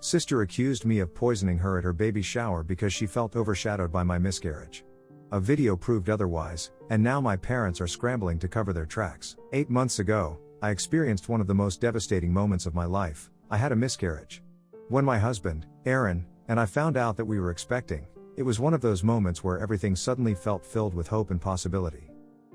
Sister accused me of poisoning her at her baby shower because she felt overshadowed by my miscarriage. A video proved otherwise, and now my parents are scrambling to cover their tracks. 8 months ago, I experienced one of the most devastating moments of my life. I had a miscarriage. When my husband, Aaron, and I found out that we were expecting, it was one of those moments where everything suddenly felt filled with hope and possibility.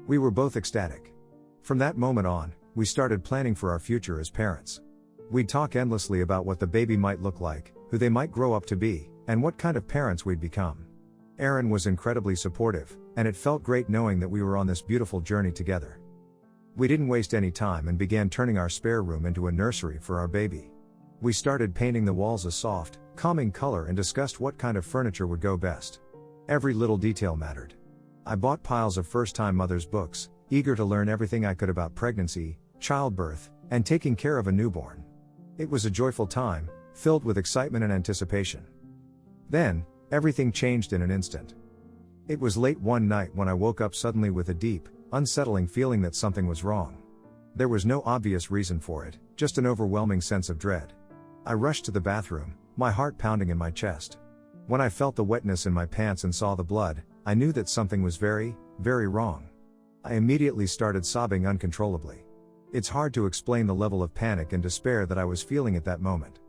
We were both ecstatic. From that moment on, we started planning for our future as parents. We'd talk endlessly about what the baby might look like, who they might grow up to be, and what kind of parents we'd become. Aaron was incredibly supportive, and it felt great knowing that we were on this beautiful journey together. We didn't waste any time and began turning our spare room into a nursery for our baby. We started painting the walls a soft, calming color and discussed what kind of furniture would go best. Every little detail mattered. I bought piles of first-time mother's books, eager to learn everything I could about pregnancy, childbirth, and taking care of a newborn. It was a joyful time, filled with excitement and anticipation. Then, everything changed in an instant. It was late one night when I woke up suddenly with a deep, unsettling feeling that something was wrong. There was no obvious reason for it, just an overwhelming sense of dread. I rushed to the bathroom, my heart pounding in my chest. When I felt the wetness in my pants and saw the blood, I knew that something was very, very wrong. I immediately started sobbing uncontrollably. It's hard to explain the level of panic and despair that I was feeling at that moment.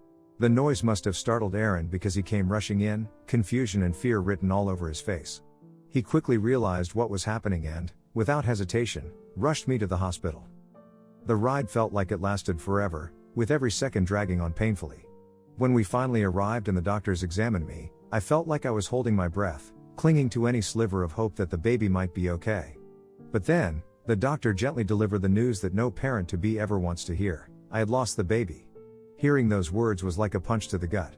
The noise must have startled Aaron because he came rushing in, confusion and fear written all over his face. He quickly realized what was happening and, without hesitation, rushed me to the hospital. The ride felt like it lasted forever, with every second dragging on painfully. When we finally arrived and the doctors examined me, I felt like I was holding my breath, clinging to any sliver of hope that the baby might be okay. But then, the doctor gently delivered the news that no parent-to-be ever wants to hear. I had lost the baby. Hearing those words was like a punch to the gut.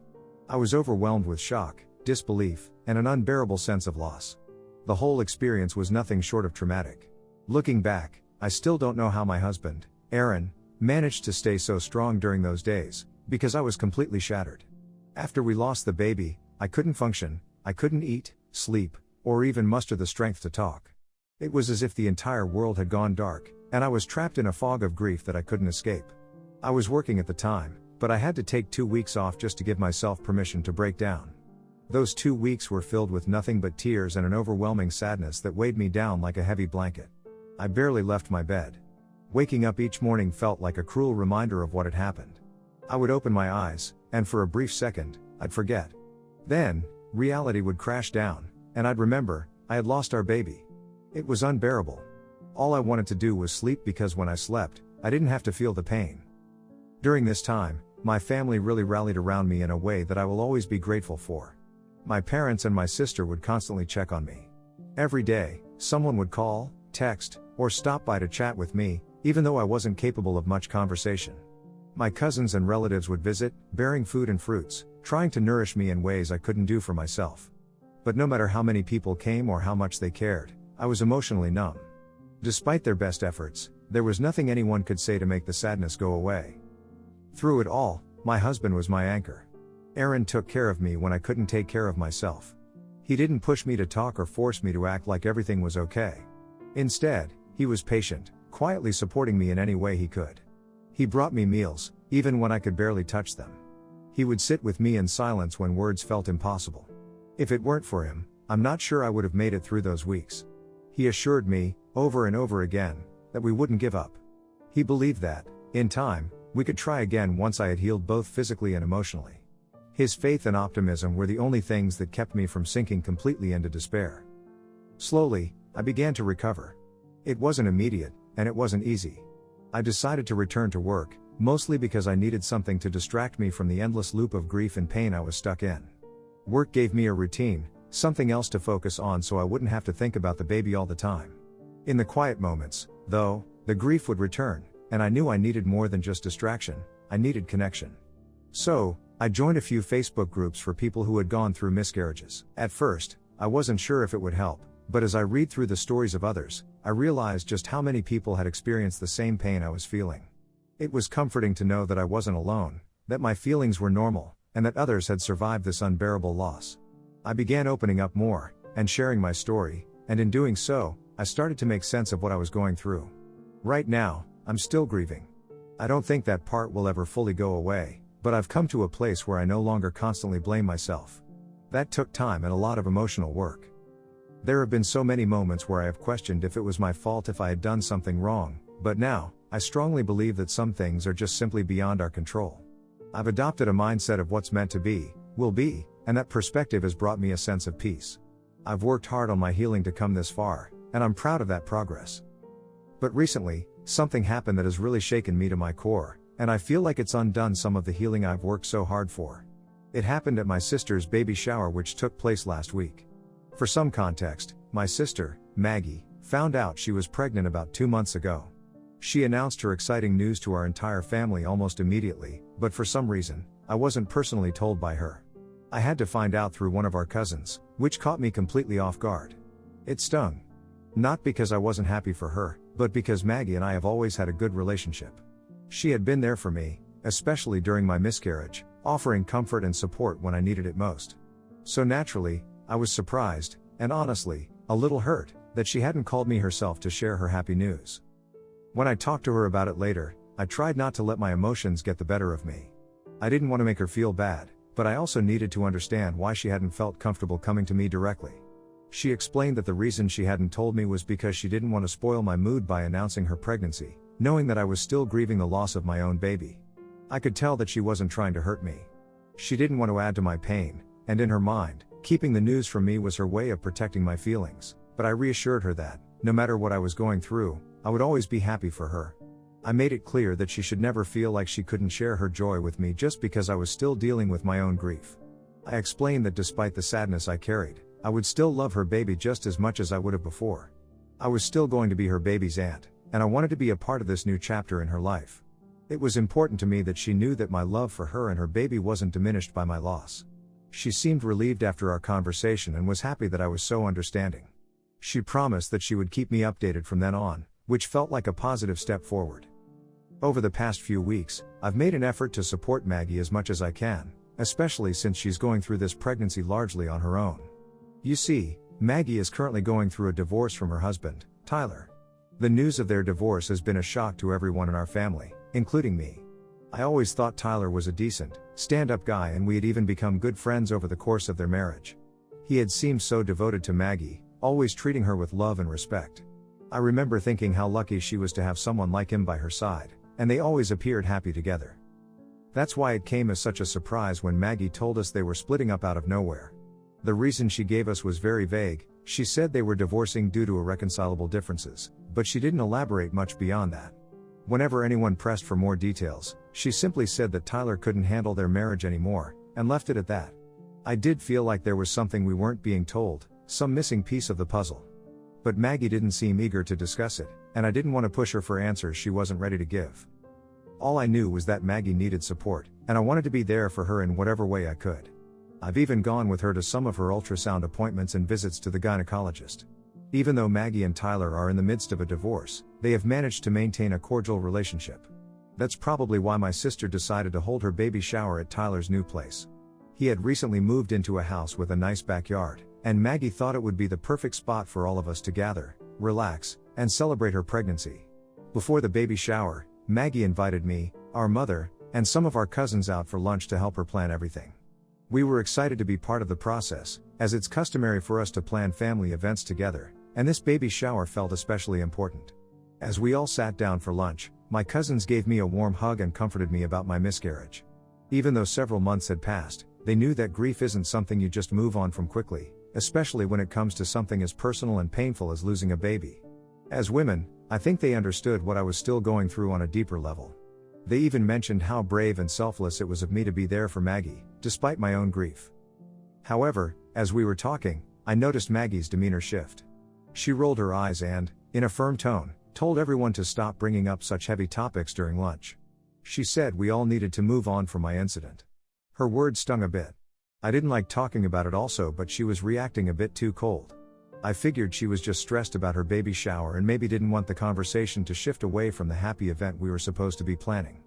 I was overwhelmed with shock, disbelief, and an unbearable sense of loss. The whole experience was nothing short of traumatic. Looking back, I still don't know how my husband, Aaron, managed to stay so strong during those days, because I was completely shattered. After we lost the baby, I couldn't function, I couldn't eat, sleep, or even muster the strength to talk. It was as if the entire world had gone dark, and I was trapped in a fog of grief that I couldn't escape. I was working at the time, but I had to take 2 weeks off just to give myself permission to break down. Those 2 weeks were filled with nothing but tears and an overwhelming sadness that weighed me down like a heavy blanket. I barely left my bed. Waking up each morning felt like a cruel reminder of what had happened. I would open my eyes, and for a brief second, I'd forget. Then, reality would crash down, and I'd remember, I had lost our baby. It was unbearable. All I wanted to do was sleep because when I slept, I didn't have to feel the pain. During this time, my family really rallied around me in a way that I will always be grateful for. My parents and my sister would constantly check on me. Every day, someone would call, text, or stop by to chat with me, even though I wasn't capable of much conversation. My cousins and relatives would visit, bearing food and fruits, trying to nourish me in ways I couldn't do for myself. But no matter how many people came or how much they cared, I was emotionally numb. Despite their best efforts, there was nothing anyone could say to make the sadness go away. Through it all, my husband was my anchor. Aaron took care of me when I couldn't take care of myself. He didn't push me to talk or force me to act like everything was okay. Instead, he was patient, quietly supporting me in any way he could. He brought me meals, even when I could barely touch them. He would sit with me in silence when words felt impossible. If it weren't for him, I'm not sure I would have made it through those weeks. He assured me, over and over again, that we wouldn't give up. He believed that, in time, we could try again once I had healed both physically and emotionally. His faith and optimism were the only things that kept me from sinking completely into despair. Slowly, I began to recover. It wasn't immediate, and it wasn't easy. I decided to return to work, mostly because I needed something to distract me from the endless loop of grief and pain I was stuck in. Work gave me a routine, something else to focus on so I wouldn't have to think about the baby all the time. In the quiet moments, though, the grief would return, and I knew I needed more than just distraction, I needed connection. So, I joined a few Facebook groups for people who had gone through miscarriages. At first, I wasn't sure if it would help, but as I read through the stories of others, I realized just how many people had experienced the same pain I was feeling. It was comforting to know that I wasn't alone, that my feelings were normal, and that others had survived this unbearable loss. I began opening up more, and sharing my story, and in doing so, I started to make sense of what I was going through. Right now, I'm still grieving. I don't think that part will ever fully go away, But I've come to a place where I no longer constantly blame myself. That took time and a lot of emotional work. There have been so many moments where I have questioned if it was my fault if I had done something wrong, but now, I strongly believe that some things are just simply beyond our control. I've adopted a mindset of what's meant to be, will be, and that perspective has brought me a sense of peace. I've worked hard on my healing to come this far, and I'm proud of that progress. But recently, something happened that has really shaken me to my core, and I feel like it's undone some of the healing I've worked so hard for. It happened at my sister's baby shower, which took place last week. For some context, my sister, Maggie, found out she was pregnant about 2 months ago. She announced her exciting news to our entire family almost immediately, but for some reason, I wasn't personally told by her. I had to find out through one of our cousins, which caught me completely off guard. It stung. Not because I wasn't happy for her, but because Maggie and I have always had a good relationship. She had been there for me, especially during my miscarriage, offering comfort and support when I needed it most. So naturally, I was surprised, and honestly, a little hurt, that she hadn't called me herself to share her happy news. When I talked to her about it later, I tried not to let my emotions get the better of me. I didn't want to make her feel bad, but I also needed to understand why she hadn't felt comfortable coming to me directly. She explained that the reason she hadn't told me was because she didn't want to spoil my mood by announcing her pregnancy, knowing that I was still grieving the loss of my own baby. I could tell that she wasn't trying to hurt me. She didn't want to add to my pain, and in her mind, keeping the news from me was her way of protecting my feelings, but I reassured her that, no matter what I was going through, I would always be happy for her. I made it clear that she should never feel like she couldn't share her joy with me just because I was still dealing with my own grief. I explained that despite the sadness I carried, I would still love her baby just as much as I would have before. I was still going to be her baby's aunt, and I wanted to be a part of this new chapter in her life. It was important to me that she knew that my love for her and her baby wasn't diminished by my loss. She seemed relieved after our conversation and was happy that I was so understanding. She promised that she would keep me updated from then on, which felt like a positive step forward. Over the past few weeks, I've made an effort to support Maggie as much as I can, especially since she's going through this pregnancy largely on her own. You see, Maggie is currently going through a divorce from her husband, Tyler. The news of their divorce has been a shock to everyone in our family, including me. I always thought Tyler was a decent, stand-up guy, and we had even become good friends over the course of their marriage. He had seemed so devoted to Maggie, always treating her with love and respect. I remember thinking how lucky she was to have someone like him by her side, and they always appeared happy together. That's why it came as such a surprise when Maggie told us they were splitting up out of nowhere. The reason she gave us was very vague. She said they were divorcing due to irreconcilable differences, but she didn't elaborate much beyond that. Whenever anyone pressed for more details, she simply said that Tyler couldn't handle their marriage anymore, and left it at that. I did feel like there was something we weren't being told, some missing piece of the puzzle. But Maggie didn't seem eager to discuss it, and I didn't want to push her for answers she wasn't ready to give. All I knew was that Maggie needed support, and I wanted to be there for her in whatever way I could. I've even gone with her to some of her ultrasound appointments and visits to the gynecologist. Even though Maggie and Tyler are in the midst of a divorce, they have managed to maintain a cordial relationship. That's probably why my sister decided to hold her baby shower at Tyler's new place. He had recently moved into a house with a nice backyard, and Maggie thought it would be the perfect spot for all of us to gather, relax, and celebrate her pregnancy. Before the baby shower, Maggie invited me, our mother, and some of our cousins out for lunch to help her plan everything. We were excited to be part of the process, as it's customary for us to plan family events together, and this baby shower felt especially important. As we all sat down for lunch, my cousins gave me a warm hug and comforted me about my miscarriage. Even though several months had passed, they knew that grief isn't something you just move on from quickly, especially when it comes to something as personal and painful as losing a baby. As women, I think they understood what I was still going through on a deeper level. They even mentioned how brave and selfless it was of me to be there for Maggie, despite my own grief. However, as we were talking, I noticed Maggie's demeanor shift. She rolled her eyes and, in a firm tone, told everyone to stop bringing up such heavy topics during lunch. She said we all needed to move on from my incident. Her words stung a bit. I didn't like talking about it also, but she was reacting a bit too cold. I figured she was just stressed about her baby shower and maybe didn't want the conversation to shift away from the happy event we were supposed to be planning.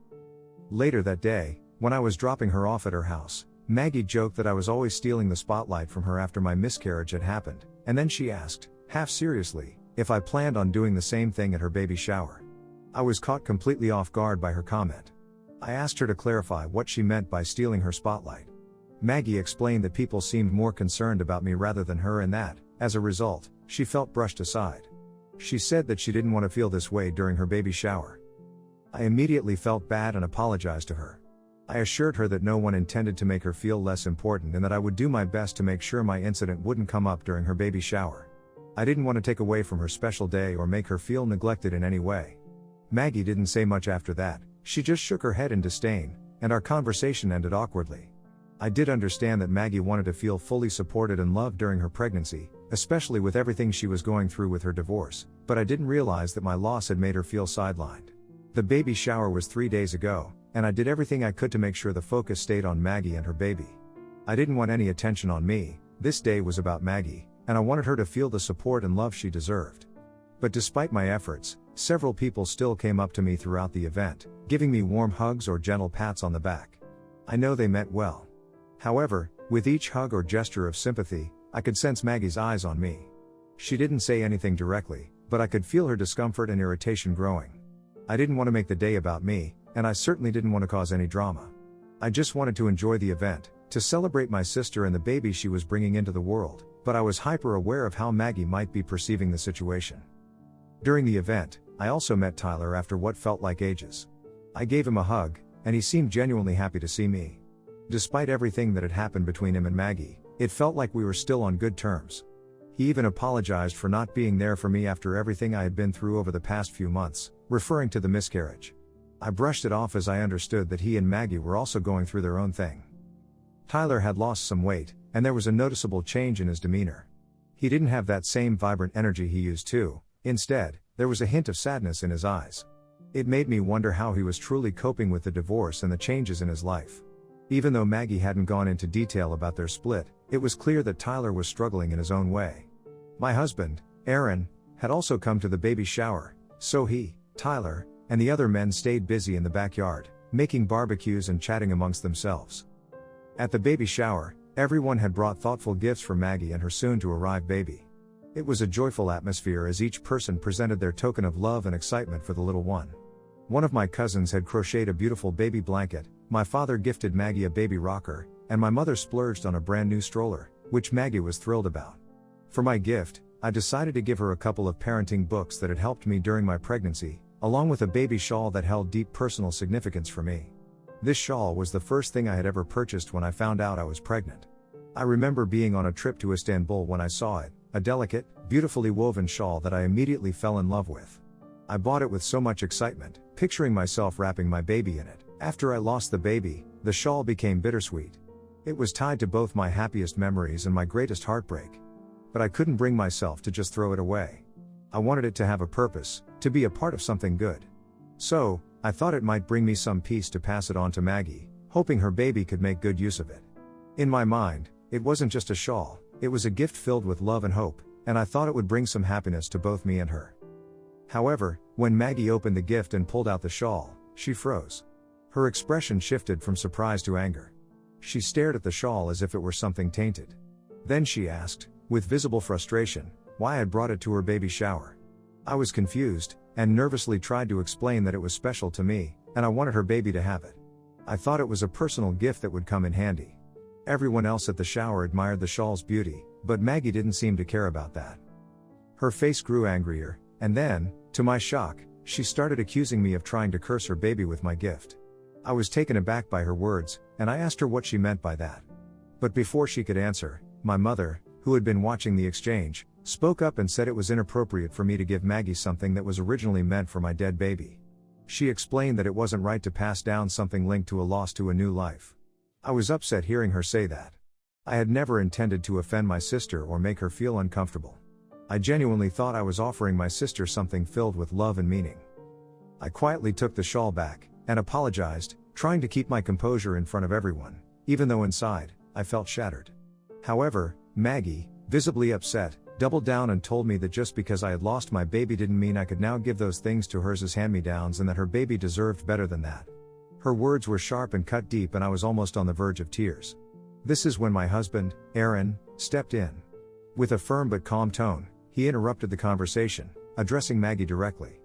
Later that day, when I was dropping her off at her house, Maggie joked that I was always stealing the spotlight from her after my miscarriage had happened, and then she asked, half seriously, if I planned on doing the same thing at her baby shower. I was caught completely off guard by her comment. I asked her to clarify what she meant by stealing her spotlight. Maggie explained that people seemed more concerned about me rather than her and that, as a result, she felt brushed aside. She said that she didn't want to feel this way during her baby shower. I immediately felt bad and apologized to her. I assured her that no one intended to make her feel less important and that I would do my best to make sure my incident wouldn't come up during her baby shower. I didn't want to take away from her special day or make her feel neglected in any way. Maggie didn't say much after that, she just shook her head in disdain, and our conversation ended awkwardly. I did understand that Maggie wanted to feel fully supported and loved during her pregnancy, especially with everything she was going through with her divorce, but I didn't realize that my loss had made her feel sidelined. The baby shower was 3 days ago, and I did everything I could to make sure the focus stayed on Maggie and her baby. I didn't want any attention on me, this day was about Maggie, and I wanted her to feel the support and love she deserved. But despite my efforts, several people still came up to me throughout the event, giving me warm hugs or gentle pats on the back. I know they meant well. However, with each hug or gesture of sympathy, I could sense Maggie's eyes on me. She didn't say anything directly, but I could feel her discomfort and irritation growing. I didn't want to make the day about me, and I certainly didn't want to cause any drama. I just wanted to enjoy the event, to celebrate my sister and the baby she was bringing into the world, but I was hyper aware of how Maggie might be perceiving the situation. During the event, I also met Tyler after what felt like ages. I gave him a hug, and he seemed genuinely happy to see me. Despite everything that had happened between him and Maggie, it felt like we were still on good terms. He even apologized for not being there for me after everything I had been through over the past few months, referring to the miscarriage. I brushed it off as I understood that he and Maggie were also going through their own thing. Tyler had lost some weight, and there was a noticeable change in his demeanor. He didn't have that same vibrant energy he used to, instead, there was a hint of sadness in his eyes. It made me wonder how he was truly coping with the divorce and the changes in his life. Even though Maggie hadn't gone into detail about their split, it was clear that Tyler was struggling in his own way. My husband, Aaron, had also come to the baby shower, so he, Tyler, and the other men stayed busy in the backyard, making barbecues and chatting amongst themselves. At the baby shower, everyone had brought thoughtful gifts for Maggie and her soon-to-arrive baby. It was a joyful atmosphere as each person presented their token of love and excitement for the little one. One of my cousins had crocheted a beautiful baby blanket, my father gifted Maggie a baby rocker, and my mother splurged on a brand new stroller, which Maggie was thrilled about. For my gift, I decided to give her a couple of parenting books that had helped me during my pregnancy, along with a baby shawl that held deep personal significance for me. This shawl was the first thing I had ever purchased when I found out I was pregnant. I remember being on a trip to Istanbul when I saw it, a delicate, beautifully woven shawl that I immediately fell in love with. I bought it with so much excitement, picturing myself wrapping my baby in it. After I lost the baby, the shawl became bittersweet. It was tied to both my happiest memories and my greatest heartbreak. But I couldn't bring myself to just throw it away. I wanted it to have a purpose, to be a part of something good. So, I thought it might bring me some peace to pass it on to Maggie, hoping her baby could make good use of it. In my mind, it wasn't just a shawl, it was a gift filled with love and hope, and I thought it would bring some happiness to both me and her. However, when Maggie opened the gift and pulled out the shawl, she froze. Her expression shifted from surprise to anger. She stared at the shawl as if it were something tainted. Then she asked, with visible frustration, why I'd brought it to her baby shower. I was confused, and nervously tried to explain that it was special to me, and I wanted her baby to have it. I thought it was a personal gift that would come in handy. Everyone else at the shower admired the shawl's beauty, but Maggie didn't seem to care about that. Her face grew angrier, and then, to my shock, she started accusing me of trying to curse her baby with my gift. I was taken aback by her words, and I asked her what she meant by that. But before she could answer, my mother, who had been watching the exchange, spoke up and said it was inappropriate for me to give Maggie something that was originally meant for my dead baby. She explained that it wasn't right to pass down something linked to a loss to a new life. I was upset hearing her say that. I had never intended to offend my sister or make her feel uncomfortable. I genuinely thought I was offering my sister something filled with love and meaning. I quietly took the shawl back, and apologized, trying to keep my composure in front of everyone, even though inside, I felt shattered. However, Maggie, visibly upset, doubled down and told me that just because I had lost my baby didn't mean I could now give those things to hers as hand-me-downs and that her baby deserved better than that. Her words were sharp and cut deep and I was almost on the verge of tears. This is when my husband, Aaron, stepped in. With a firm but calm tone, he interrupted the conversation, addressing Maggie directly.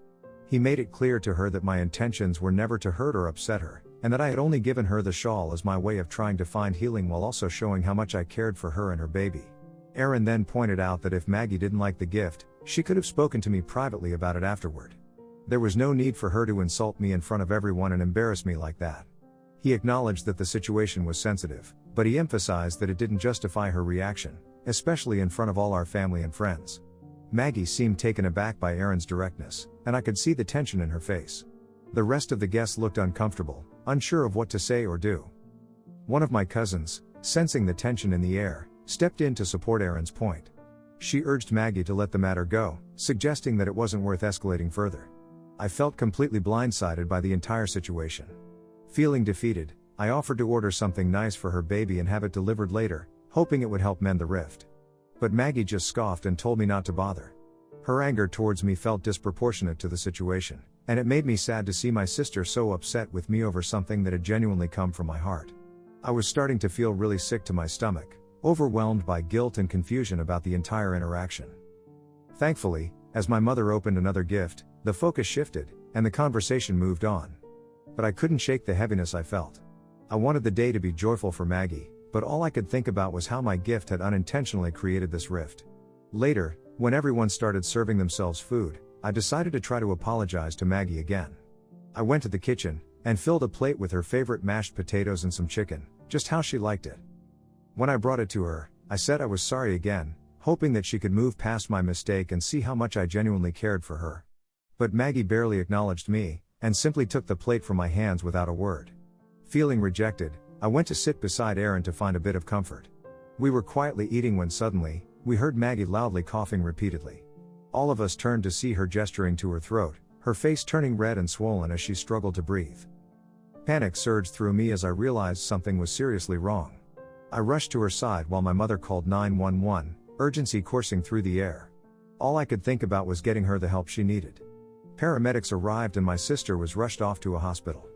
He made it clear to her that my intentions were never to hurt or upset her, and that I had only given her the shawl as my way of trying to find healing while also showing how much I cared for her and her baby. Erin then pointed out that if Maggie didn't like the gift, she could have spoken to me privately about it afterward. There was no need for her to insult me in front of everyone and embarrass me like that. He acknowledged that the situation was sensitive, but he emphasized that it didn't justify her reaction, especially in front of all our family and friends. Maggie seemed taken aback by Erin's directness, and I could see the tension in her face. The rest of the guests looked uncomfortable, unsure of what to say or do. One of my cousins, sensing the tension in the air, stepped in to support Erin's point. She urged Maggie to let the matter go, suggesting that it wasn't worth escalating further. I felt completely blindsided by the entire situation. Feeling defeated, I offered to order something nice for her baby and have it delivered later, hoping it would help mend the rift. But Maggie just scoffed and told me not to bother. Her anger towards me felt disproportionate to the situation, and it made me sad to see my sister so upset with me over something that had genuinely come from my heart. I was starting to feel really sick to my stomach, overwhelmed by guilt and confusion about the entire interaction. Thankfully, as my mother opened another gift, the focus shifted, and the conversation moved on. But I couldn't shake the heaviness I felt. I wanted the day to be joyful for Maggie, but all I could think about was how my gift had unintentionally created this rift. Later, when everyone started serving themselves food, I decided to try to apologize to Maggie again. I went to the kitchen, and filled a plate with her favorite mashed potatoes and some chicken, just how she liked it. When I brought it to her, I said I was sorry again, hoping that she could move past my mistake and see how much I genuinely cared for her. But Maggie barely acknowledged me, and simply took the plate from my hands without a word. Feeling rejected, I went to sit beside Erin to find a bit of comfort. We were quietly eating when suddenly, we heard Maggie loudly coughing repeatedly. All of us turned to see her gesturing to her throat, her face turning red and swollen as she struggled to breathe. Panic surged through me as I realized something was seriously wrong. I rushed to her side while my mother called 911, urgency coursing through the air. All I could think about was getting her the help she needed. Paramedics arrived and my sister was rushed off to a hospital.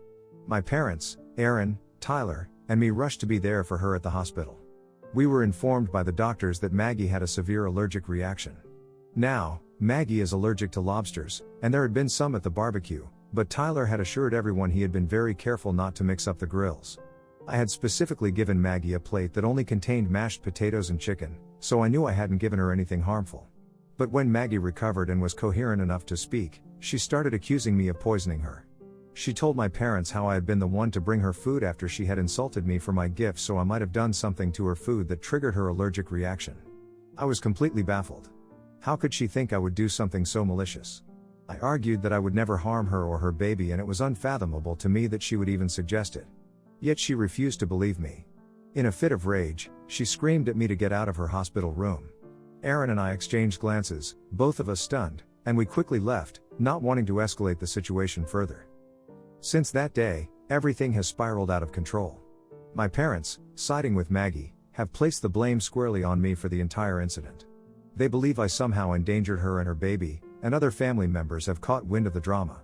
My parents, Erin, Tyler, and me rushed to be there for her at the hospital. We were informed by the doctors that Maggie had a severe allergic reaction. Now, Maggie is allergic to lobsters, and there had been some at the barbecue, but Tyler had assured everyone he had been very careful not to mix up the grills. I had specifically given Maggie a plate that only contained mashed potatoes and chicken, so I knew I hadn't given her anything harmful. But when Maggie recovered and was coherent enough to speak, she started accusing me of poisoning her. She told my parents how I had been the one to bring her food after she had insulted me for my gift, so I might have done something to her food that triggered her allergic reaction. I was completely baffled. How could she think I would do something so malicious? I argued that I would never harm her or her baby, and it was unfathomable to me that she would even suggest it. Yet she refused to believe me. In a fit of rage, she screamed at me to get out of her hospital room. Erin and I exchanged glances, both of us stunned, and we quickly left, not wanting to escalate the situation further. Since that day, everything has spiraled out of control. My parents, siding with Maggie, have placed the blame squarely on me for the entire incident. They believe I somehow endangered her and her baby, and other family members have caught wind of the drama.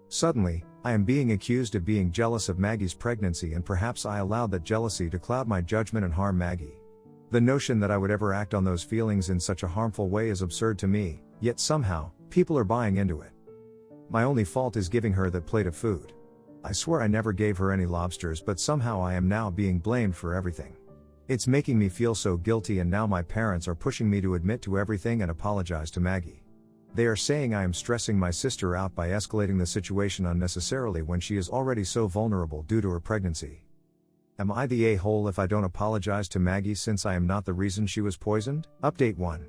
Suddenly, I am being accused of being jealous of Maggie's pregnancy, and perhaps I allowed that jealousy to cloud my judgment and harm Maggie. The notion that I would ever act on those feelings in such a harmful way is absurd to me, yet somehow, people are buying into it. My only fault is giving her that plate of food. I swear I never gave her any lobsters, but somehow I am now being blamed for everything. It's making me feel so guilty, and now my parents are pushing me to admit to everything and apologize to Maggie. They are saying I am stressing my sister out by escalating the situation unnecessarily when she is already so vulnerable due to her pregnancy. Am I the a-hole if I don't apologize to Maggie since I am not the reason she was poisoned? Update 1.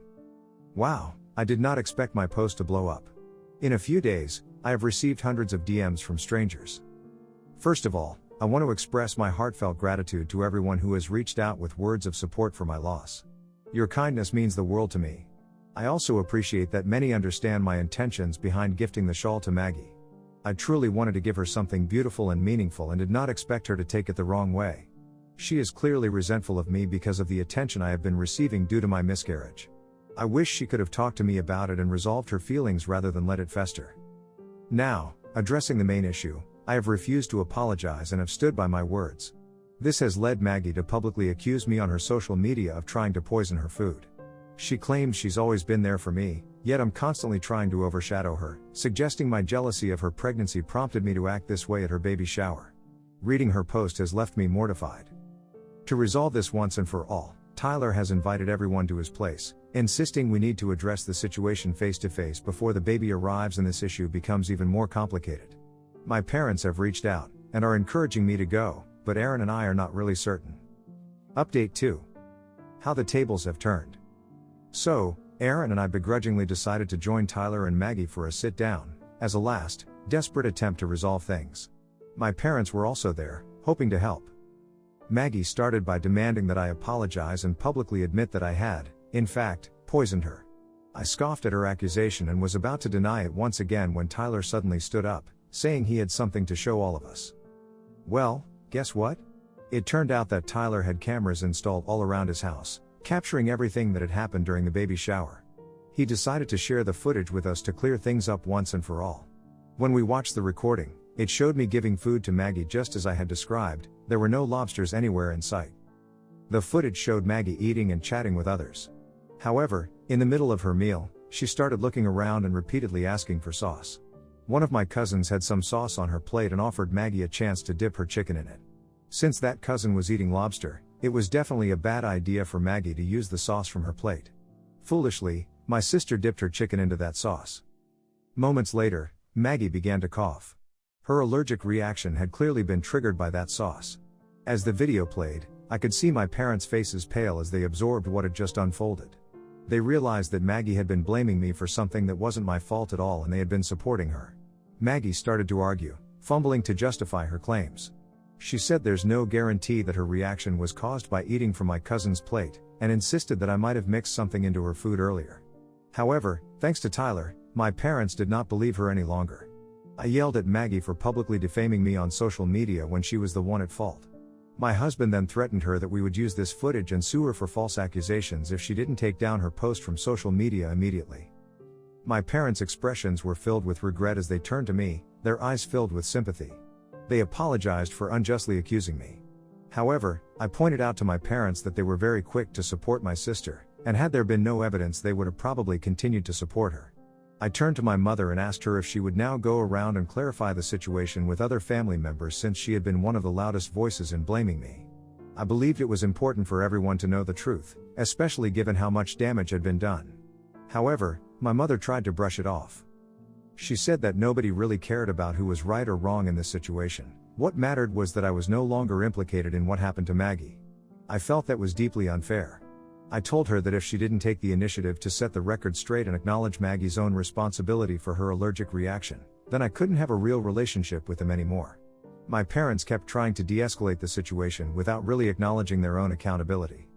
Wow, I did not expect my post to blow up. In a few days, I have received hundreds of DMs from strangers. First of all, I want to express my heartfelt gratitude to everyone who has reached out with words of support for my loss. Your kindness means the world to me. I also appreciate that many understand my intentions behind gifting the shawl to Maggie. I truly wanted to give her something beautiful and meaningful and did not expect her to take it the wrong way. She is clearly resentful of me because of the attention I have been receiving due to my miscarriage. I wish she could have talked to me about it and resolved her feelings rather than let it fester. Now, addressing the main issue, I have refused to apologize and have stood by my words. This has led Maggie to publicly accuse me on her social media of trying to poison her food. She claims she's always been there for me, yet I'm constantly trying to overshadow her, suggesting my jealousy of her pregnancy prompted me to act this way at her baby shower. Reading her post has left me mortified. To resolve this once and for all, Tyler has invited everyone to his place, insisting we need to address the situation face to face before the baby arrives and this issue becomes even more complicated. My parents have reached out and are encouraging me to go, but Aaron and I are not really certain. Update 2. How the tables have turned. So, Aaron and I begrudgingly decided to join Tyler and Maggie for a sit-down, as a last, desperate attempt to resolve things. My parents were also there, hoping to help. Maggie started by demanding that I apologize and publicly admit that I had, in fact, poisoned her. I scoffed at her accusation and was about to deny it once again when Tyler suddenly stood up, saying he had something to show all of us. Well, guess what? It turned out that Tyler had cameras installed all around his house, capturing everything that had happened during the baby shower. He decided to share the footage with us to clear things up once and for all. When we watched the recording, it showed me giving food to Maggie just as I had described. There were no lobsters anywhere in sight. The footage showed Maggie eating and chatting with others. However, in the middle of her meal, she started looking around and repeatedly asking for sauce. One of my cousins had some sauce on her plate and offered Maggie a chance to dip her chicken in it. Since that cousin was eating lobster, it was definitely a bad idea for Maggie to use the sauce from her plate. Foolishly, my sister dipped her chicken into that sauce. Moments later, Maggie began to cough. Her allergic reaction had clearly been triggered by that sauce. As the video played, I could see my parents' faces pale as they absorbed what had just unfolded. They realized that Maggie had been blaming me for something that wasn't my fault at all and they had been supporting her. Maggie started to argue, fumbling to justify her claims. She said there's no guarantee that her reaction was caused by eating from my cousin's plate, and insisted that I might have mixed something into her food earlier. However, thanks to Tyler, my parents did not believe her any longer. I yelled at Maggie for publicly defaming me on social media when she was the one at fault. My husband then threatened her that we would use this footage and sue her for false accusations if she didn't take down her post from social media immediately. My parents' expressions were filled with regret as they turned to me, their eyes filled with sympathy. They apologized for unjustly accusing me. However, I pointed out to my parents that they were very quick to support my sister, and had there been no evidence they would have probably continued to support her. I turned to my mother and asked her if she would now go around and clarify the situation with other family members since she had been one of the loudest voices in blaming me. I believed it was important for everyone to know the truth, especially given how much damage had been done. However, my mother tried to brush it off. She said that nobody really cared about who was right or wrong in this situation. What mattered was that I was no longer implicated in what happened to Maggie. I felt that was deeply unfair. I told her that if she didn't take the initiative to set the record straight and acknowledge Maggie's own responsibility for her allergic reaction, then I couldn't have a real relationship with them anymore. My parents kept trying to de-escalate the situation without really acknowledging their own accountability.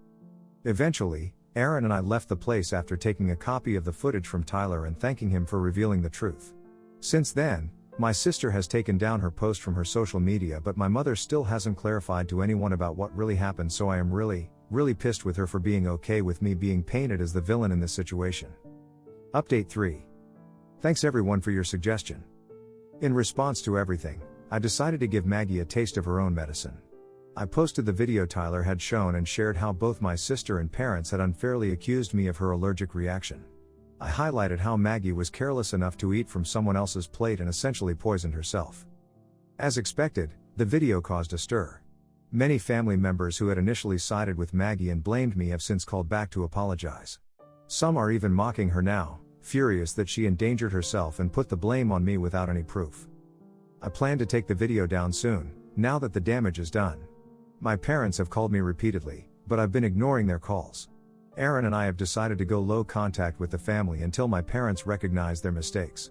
Eventually, Aaron and I left the place after taking a copy of the footage from Tyler and thanking him for revealing the truth. Since then, my sister has taken down her post from her social media, but my mother still hasn't clarified to anyone about what really happened, so I am really pissed with her for being okay with me being painted as the villain in this situation. Update 3. Thanks everyone for your suggestion. In response to everything, I decided to give Maggie a taste of her own medicine. I posted the video Tyler had shown and shared how both my sister and parents had unfairly accused me of her allergic reaction. I highlighted how Maggie was careless enough to eat from someone else's plate and essentially poisoned herself. As expected, the video caused a stir. Many family members who had initially sided with Maggie and blamed me have since called back to apologize. Some are even mocking her now, furious that she endangered herself and put the blame on me without any proof. I plan to take the video down soon, now that the damage is done. My parents have called me repeatedly, but I've been ignoring their calls. Aaron and I have decided to go low contact with the family until my parents recognize their mistakes.